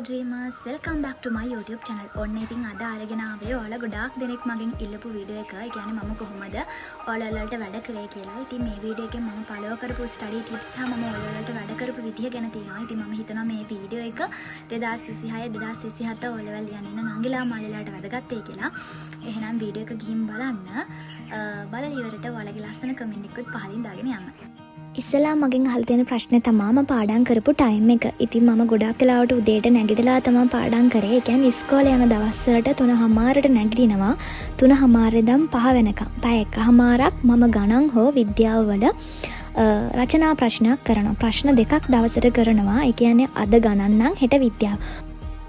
dreamers, welcome back to my YouTube channel. ඔන්න ඉතින් අද අරගෙන ආවේ ඔයාලා ගොඩාක් දෙනෙක් මගෙන් ඉල්ලපු වීඩියෝ එක. ඒ කියන්නේ මම කොහොමද ඔයාලට වැඩ කරේ කියලා. ඉතින් මේ වීඩියෝ එකෙන් මම follow කරපු study tips සහ මම ඔයාලට වැඩ කරපු විදිය ගැන තියෙනවා. ඉතින් මම හිතනවා මේ වීඩියෝ එක 2026 2027 O level යන නංගිලා මාළලාට වැදගත් කියලා. එහෙනම් වීඩියෝ එක ගිහින් බලන්න. බලලා ඉවරට ඔයාලගේ ලස්සන කමෙන්ට් එකකුත් පහලින් දාගෙන යන්න. ඉස්සලා මගෙන් අහලා තියෙන ප්‍රශ්නේ තමයි මම පාඩම් කරපු ටයිම් එක. ඉතින් මම ගොඩක් වෙලාවට උදේට නැගිටලා තමයි පාඩම් කරේ. ඒ කියන්නේ ඉස්කෝලේ යන දවස්වලට 3:00ට නැගිටිනවා. 3:00 ඉඳන් 5 වෙනකම්. පැය එකමාරක් මම ගණන් හෝ විද්‍යාව වල රචනා ප්‍රශ්නයක් කරනවා. ප්‍රශ්න දෙකක් දවසට කරනවා. ඒ කියන්නේ අද ගණන් නම් හෙට විද්‍යාව.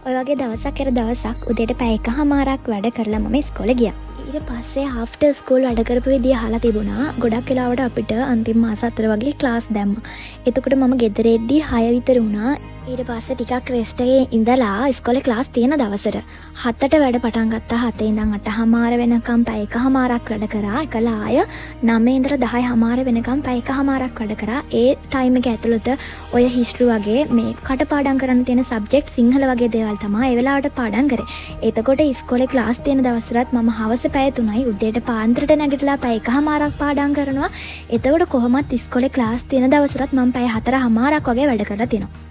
ඔය වගේ දවසක් උදේට පැය එකමාරක් වැඩ කරලා මම ඉස්කෝලේ ගියා. ඊට පස්සේ ආෆ්ටර් ස්කූල් වැඩ කරපු විදිය අහලා තිබුණා. ගොඩක් වෙලාවට අපිට අන්තිම මාස 4 වගේ ක්ලාස් දැම්මා. එතකොට මම ගෙදර එද්දී 6 විතර වුණා. ඊට පස්සේ ටිකක් රෙස්ට් එකේ ඉඳලා ඉස්කෝලේ ක්ලාස් තියෙන දවසට 7ට වැඩ පටන් ගත්තා. 7 ඉඳන් 8:00 වෙනකම් පැය එකමාරක් වැඩ කරා. එකලා ආය 9 ඉඳලා 10:00 වෙනකම් පැය එකමාරක් වැඩ කරා. ඒ ටයිම් එක ඇතුළත ඔය හිස්ටරි වගේ මේ කටපාඩම් කරන්න තියෙන සබ්ජෙක්ට් සිංහල වගේ දේවල් තමයි ඒ වෙලාවට පාඩම් කරේ. එතකොට ඉස්කෝලේ ක්ලාස් තියෙන දවසට මම හවස පැය 3යි උදේට පාන්දරට නැගිටලා පැය එකමාරක් පාඩම් කරනවා. එතකොට කොහොමත් ඉස්කෝලේ ක්ලාස් තියෙන දවසට මම පැය 4:00 වගේ වැඩ කරලා තියෙනවා.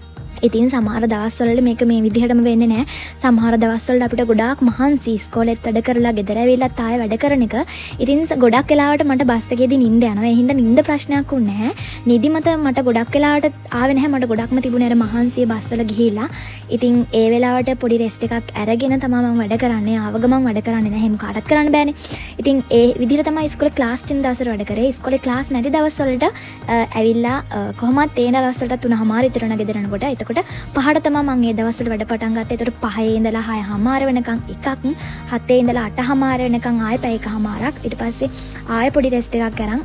ඉතින් සමහර දවස්වල මේක මේ විදිහටම වෙන්නේ නැහැ. සමහර දවස්වල අපිට ගොඩාක් මහන්සි ඉස්කෝලේත් වැඩ කරලා ගෙදර ඇවිල්ලා ආයෙ වැඩ කරන එක. ඉතින් ගොඩක් වෙලාවට මට බස් එකේදී නිින්ද යනවා. ඒ හින්දා නිින්ද ප්‍රශ්නයක් උන්නේ නැහැ. නිදිමත මට ගොඩක් වෙලාවට ආවේ නැහැ. මට ගොඩක්ම තිබුණේ අර මහන්සිය බස් වල ගිහිලා. ඉතින් ඒ වෙලාවට පොඩි රෙස්ට් එකක් අරගෙන තමයි මම වැඩ කරන්නේ. ආව ගමන් වැඩ කරන්නේ නැහැ. එහෙම කාටවත් කරන්න බෑනේ. ඉතින් ඒ විදිහට තමයි ඉස්කෝලේ ක්ලාස් තියෙන දවසට වැඩ කරේ. ඉස්කෝලේ ක්ලාස් නැති දවස්වලට ඇවිල්ලා කොහොමත් ඒ දවස්වලට 3:00 විතර ගෙදර යනකොට එතකොට පහට තමයි මම ඒ දවස්වල වැඩ පටන් ගත්තේ. ඒතකොට 5 ඉඳලා 6:00 වෙනකන් එකක්, 7 ඉඳලා 8:00 වෙනකන් ආයෙ පැය එකමාරක්. ඊට පස්සේ ආයෙ පොඩි රෙස්ට් එකක් අරන්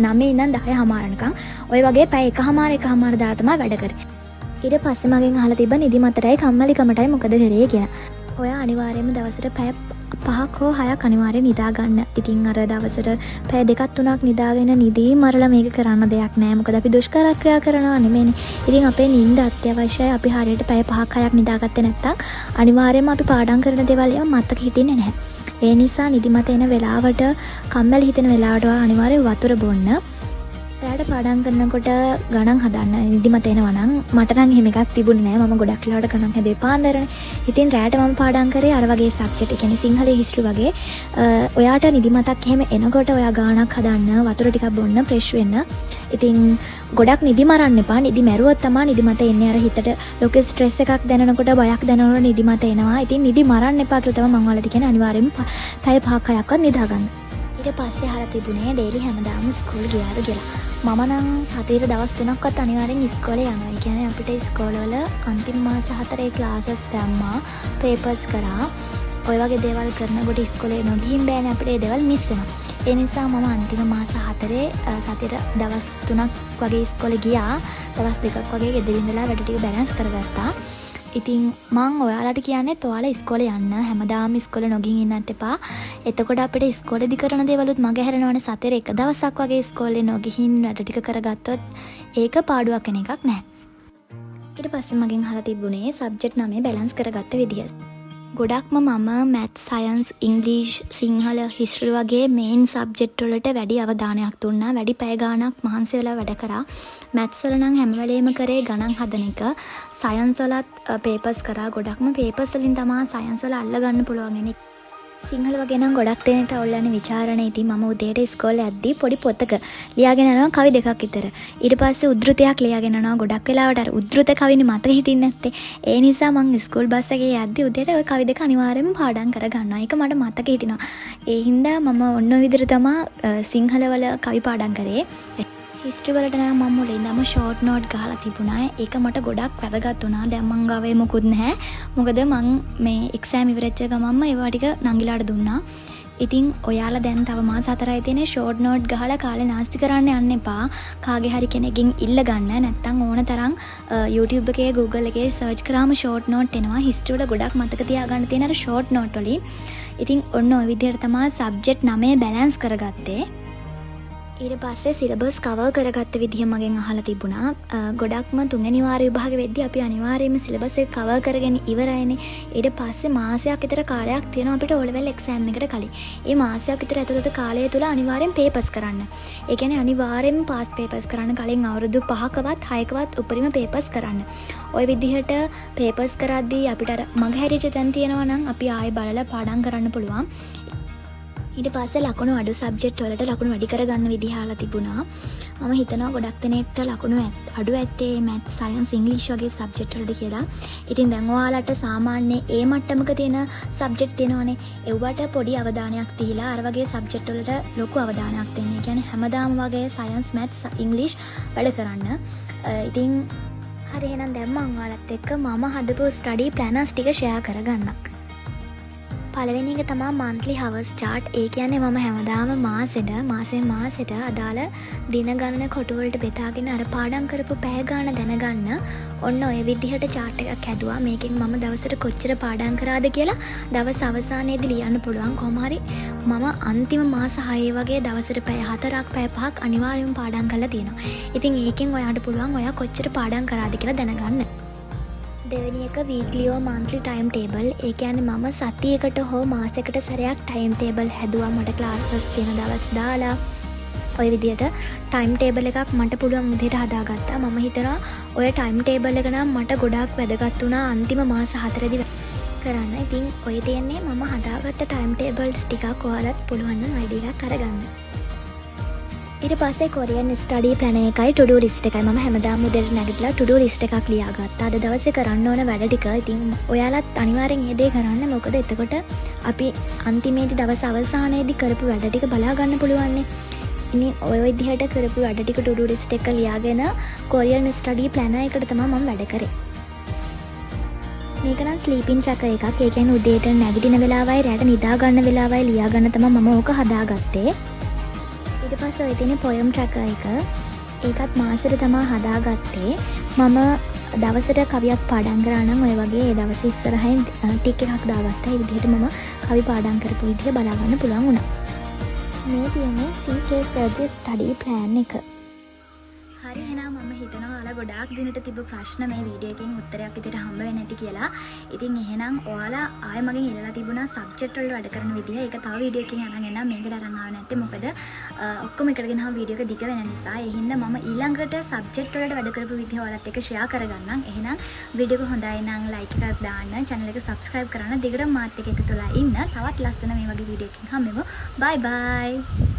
9 ඉඳන් 10:00 වෙනකන් ඔය වගේ පැය එකමාර දාලා තමයි වැඩ කරේ. ඊට පස්සේ මගෙන් අහලා තිබ්බ නිදිමතටයි කම්මැලිකමටයි මොකද කරේ කියලා. ඔයා අනිවාර්යයෙන්ම දවසට පැය 5ක් හෝ 6ක් අනිවාර්යෙන් නිදා ගන්න. ඉතින් අර දවසට පැය 2-3ක් නිදාගෙන නිදි මරලා මේක කරන්න දෙයක් නෑ. මොකද අපි දුෂ්කර ක්‍රියා කරනවා නෙමෙයිනේ. ඉතින් අපේ නිින්ද අත්‍යවශ්‍යයි. අපි හරියට පැය 5ක් 6ක් නිදාගත්තේ නැත්නම් අනිවාර්යයෙන්ම අපි පාඩම් කරන දේවල් ඒවා මතක හිටින්නේ නැහැ. ඒ නිසා නිදිමත එන වෙලාවට කම්මැලි හිතෙන වෙලාවට අනිවාර්යෙන් වතුර බොන්න. රැට පාඩම් කරනකොට ගණන් හදන්න නිදිමත එනවා නම් මට නම් එහෙම එකක් තිබුණේ නෑ. මම ගොඩක් වෙලාවට ගණන් හැදුවේ පාන්දරනේ. ඉතින් රැට මම පාඩම් කරේ අර වගේ සබ්ජෙක්ට්, ඒ කියන්නේ සිංහලයේ හිස්ටරි වගේ. ඔයාට නිදිමතක් එහෙම එනකොට ඔයා ගණනක් හදන්න, වතුර ටිකක් බොන්න, ෆ්‍රෙෂ් වෙන්න. ඉතින් ගොඩක් නිදි මරන්න එපා. නිදි මැරුවොත් තමයි නිදිමත එන්නේ. අර හිතට ලොකු ස්ට්‍රෙස් එකක් දැනෙනකොට, බයක් දැනෙනකොට නිදිමත එනවා. ඉතින් නිදි මරන්න එපා කියලා තමයි මම ඔයාලට කියන්නේ. අනිවාර්යෙන්ම පැය 5ක් 6ක්වත් නිදා ගන්න. ඊට පස්සේ අහලා තිබුණේ ඩේලි හැමදාම ස්කූල් ගියාද කියලා. මම නම් සතියේ දවස් 3ක්වත් අනිවාර්යෙන් ඉස්කෝලේ යනවා. ඒ කියන්නේ අපිට ඉස්කෝලවල අන්තිම මාස 4 ක්ලාසස් දැම්මා, පේපර්ස් කරා. ඔය වගේ දේවල් කරනකොට ඉස්කෝලේ නොගිහින් බෑනේ අපිට ඒ දේවල් මිස් වෙනවා. ඒ නිසා මම අන්තිම මාස 4 සතියේ දවස් 3ක් වගේ ඉස්කෝලේ ගියා. දවස් 2ක් වගේ ගෙදර ඉඳලා වැඩ ටික බැලන්ස් කරගත්තා. ඉතින් මං ඔයාලට කියන්නේ ඔයාලා ඉස්කෝලේ යන්න. හැමදාම ඉස්කෝලේ නොගින් ඉන්නත් එපා. එතකොට අපිට ඉස්කෝලේදී කරන දේවලුත් මගේ හැරෙනවනේ. සතියේ එක දවසක් වගේ ඉස්කෝලේ නොගිහින් වැඩ ටික කරගත්තොත් ඒක පාඩුවක් වෙන එකක් නෑ. ඊට පස්සේ මගෙන් අහලා තිබුණේ සබ්ජෙක්ට් 9 බැලන්ස් කරගත්ත විදිය. ගොඩක්ම මම මැත්ස්, සයන්ස්, ඉංග්‍රීසි, සිංහල, හිස්ටරි වගේ මේන් සබ්ජෙක්ට් වලට වැඩි අවධානයක් දුන්නා. වැඩි පැය ගාණක් මහන්සි වෙලා වැඩ කරා. මැත්ස් වල නම් හැම වෙලේම කරේ ගණන් හදන එක. සයන්ස් වලත් පේපර්ස් කරා. ගොඩක්ම පේපර්ස් වලින් තමයි සයන්ස් වල අල්ල ගන්න පුළුවන් වෙන්නේ. සිංහල වගේ නම් ගොඩක් දෙනෙක්ට අවුල් යන විචාරණ. ඉතින් මම උදේට ඉස්කෝලේ යද්දී පොඩි පොතක ලියාගෙන යනවා කවි දෙකක් විතර. ඊට පස්සේ උද්ෘතයක් ලියාගෙන යනවා. ගොඩක් වෙලාවට අර උද්ෘත කවිනේ මතක හිටින්නේ නැත්තේ. ඒ නිසා මම ඉස්කෝල් බස් එකේ යද්දී උදේට ওই කවි දෙක අනිවාර්යයෙන්ම පාඩම් කර ගන්නවා. ඒක මට මතක හිටිනවා. ඒ හින්දා මම ඔන්න ඔය විදිහට තමයි සිංහල වල කවි පාඩම් කරේ. හිස්ටරි වලට නම් මම මුලින් ඉඳන්ම ෂෝට් නෝට් ගහලා තිබුණා. ඒක මට ගොඩක් වැදගත් වුණා. දැන් මං ගාවේ මොකුත් නැහැ. මොකද මං මේ එක්සෑම් ඉවරෙච්ච ගමන්ම ඒවා ටික නංගිලාට දුන්නා. ඉතින් ඔයාලා දැන් තව මාස 4යි තියෙන්නේ. ෂෝට් නෝට් ගහලා කාලේ නාස්ති කරන්න යන්න එපා. කාගේ හරි කෙනෙක්ගෙන් ඉල්ල ගන්න. නැත්තම් ඕන තරම් YouTube එකේ Google එකේ සර්ච් කරාම ෂෝට් නෝට් එනවා. හිස්ටරි වල ගොඩක් මතක තියාගන්න තියෙන අර ෂෝට් නෝට් වලින්. ඉතින් ඔන්න ඔය විදිහට තමයි සබ්ජෙක්ට් 9 බැලන්ස් කරගත්තේ. ඊට පස්සේ සිලබස් කවර් කරගත්ත විදිහ මගෙන් අහලා තිබුණා. ගොඩක්ම තුන්වෙනි වාර විභාගෙ වෙද්දී අපි අනිවාර්යයෙන්ම සිලබස් එක කවර් කරගෙන ඉවරයිනේ. ඊට පස්සේ මාසයක් විතර කාලයක් තියෙනවා අපිට O level exam එකට කලින්. ඒ මාසයක් විතර ඇතුළත කාලය තුල අනිවාර්යෙන් පේපර්ස් කරන්න. ඒ කියන්නේ අනිවාර්යෙන්ම පාස් පේපර්ස් කරන්න කලින් අවුරුදු 5කවත් 6කවත් උපරිම පේපර්ස් කරන්න. ওই විදිහට පේපර්ස් කරද්දී අපිට අර මගහැරිච්ච තැන් තියෙනවා නම් අපි ආයෙ බලලා පාඩම් කරන්න පුළුවන්. ඊට පස්සේ ලකුණු අඩු සබ්ජෙක්ට් වලට ලකුණු වැඩි කරගන්න විදිහ අහලා තිබුණා. මම හිතනවා ගොඩක් දෙනෙක්ට ලකුණු අඩු ඇත්තේ මැත්ස්, සයන්ස්, ඉංග්‍රීසි වගේ සබ්ජෙක්ට් වලට කියලා. ඉතින් දැන් ඔයාලට සාමාන්‍ය ඒ මට්ටමක තියෙන සබ්ජෙක්ට් තියෙනවනේ. ඒවට පොඩි අවධානයක් දීලා අර වගේ සබ්ජෙක්ට් වලට ලොකු අවධානයක් දෙන්න. ඒ කියන්නේ හැමදාම වගේ සයන්ස්, මැත්ස්, ඉංග්‍රීසි වැඩ කරන්න. ඉතින් හරි එහෙනම් දැන් මම ඔයාලත් එක්ක මම හදපු ස්ටඩි ප්ලෑනර්ස් ටික ෂෙයා කරගන්නම්. පළවෙනි එක තමයි monthly hours chart. ඒ කියන්නේ මම හැමදාම මාසෙට අදාළ දින ගණන කොටු වලට බෙදාගෙන අර පාඩම් කරපු පැය ගාණ දැනගන්න ඔන්න ඔය විදිහට chart එකක් හැදුවා. මේකෙන් මම දවසට කොච්චර පාඩම් කරාද කියලා දවස් අවසානයේදී ලියන්න පුළුවන්. කොහොම හරි මම අන්තිම මාස 6 වගේ දවසට පැය 4ක් පැය 5ක් අනිවාර්යයෙන්ම පාඩම් කරලා තියෙනවා. ඉතින් ඒකෙන් ඔයාට පුළුවන් ඔයා කොච්චර පාඩම් කරාද කියලා දැනගන්න. දෙවෙනි එක weekly or monthly time table. ඒ කියන්නේ මම සතියකට හෝ මාසයකට සැරයක් time table හැදුවා. මට classes තියෙන දවස් දාලා ඔය විදිහට time table එකක් මට පුළුවන් විදිහට හදාගත්තා. මම හිතනවා ඔය time table එක නම් මට ගොඩාක් වැදගත් වුණා අන්තිම මාස 4දී කරන්න. ඉතින් ඔය තියන්නේ මම හදාගත්ත time tables ටිකක් ඔයාලත් පුළුවන් නම් idea එකක් අරගන්න. ඊට පස්සේ කොරියන් ස්ටඩි ප්ලෑන් එකයි to do list එකයි මම හැමදාම උදේට නැගිටලා to do list එකක් ලියාගත්තා. අද දවසේ කරන්න ඕන වැඩ ටික. ඉතින් ඔයාලත් අනිවාර්යෙන් මේ දේ කරන්න. මොකද එතකොට අපි අන්තිමේදී දවස් අවසානයේදී කරපු වැඩ ටික බලා ගන්න පුළුවන් නේ. ඉතින් ඔය විදිහට කරපු වැඩ ටික to do list එක ලියාගෙන කොරියන් ස්ටඩි ප්ලෑන් එකට තමයි මම වැඩ කරේ. මේක නම් ස්ලීපින් ට්‍රැකර් එකක්. ඒ කියන්නේ උදේට නැගිටින වෙලාවයි රැට නිදා ගන්න වෙලාවයි ලියා ගන්න තමයි මම ඕක හදාගත්තේ. ඊට පස්සේ ඔය තියෙන පොයම් ට්‍රැකර් එක ඒකත් මාසෙට තමයි හදාගත්තේ. මම දවසට කවියක් පාඩම් කරා නම් ඔය වගේ ඒ දවසේ ඉස්සරහින් ටික් එකක් දාගත්තා. ඒ විදිහට මම කවි පාඩම් කරපු විදිහ බලා ගන්න පුළුවන් වුණා. මේ තියෙන්නේ CK ස්ටඩි ප්ලෑන් එක. හරි එහෙනම් මම හිතනවා ඔයාලා ගොඩාක් දිනට තිබ්බ ප්‍රශ්න මේ වීඩියෝ එකෙන් උත්තරයක් විදිහට හම්බ වෙන්නේ නැති කියලා. ඉතින් එහෙනම් ඔයාලා ආයෙ මගෙන් ඉල්ලලා තිබුණා සබ්ජෙක්ට් වල වැඩ කරන විදිය. ඒක තව වීඩියෝ එකකින් අරන් එන්නම්. මේකට අරන් ආවේ නැත්තේ මොකද ඔක්කොම එකට ගෙනහම වීඩියෝ එක දිග වෙන නිසා. ඒ හින්දා මම ඊළඟට සබ්ජෙක්ට් වලට වැඩ කරපු විදිය ඔයාලත් එක්ක ෂෙයා කරගන්නම්. එහෙනම් වීඩියෝ එක හොඳයි නම් ලයික් එකක් දාන්න, channel එක subscribe කරන්න. දිගටම මාත් එක්ක එකතු වෙලා ඉන්න. තවත් ලස්සන මේ වගේ වීඩියෝ එකකින් හම්බෙමු. bye bye.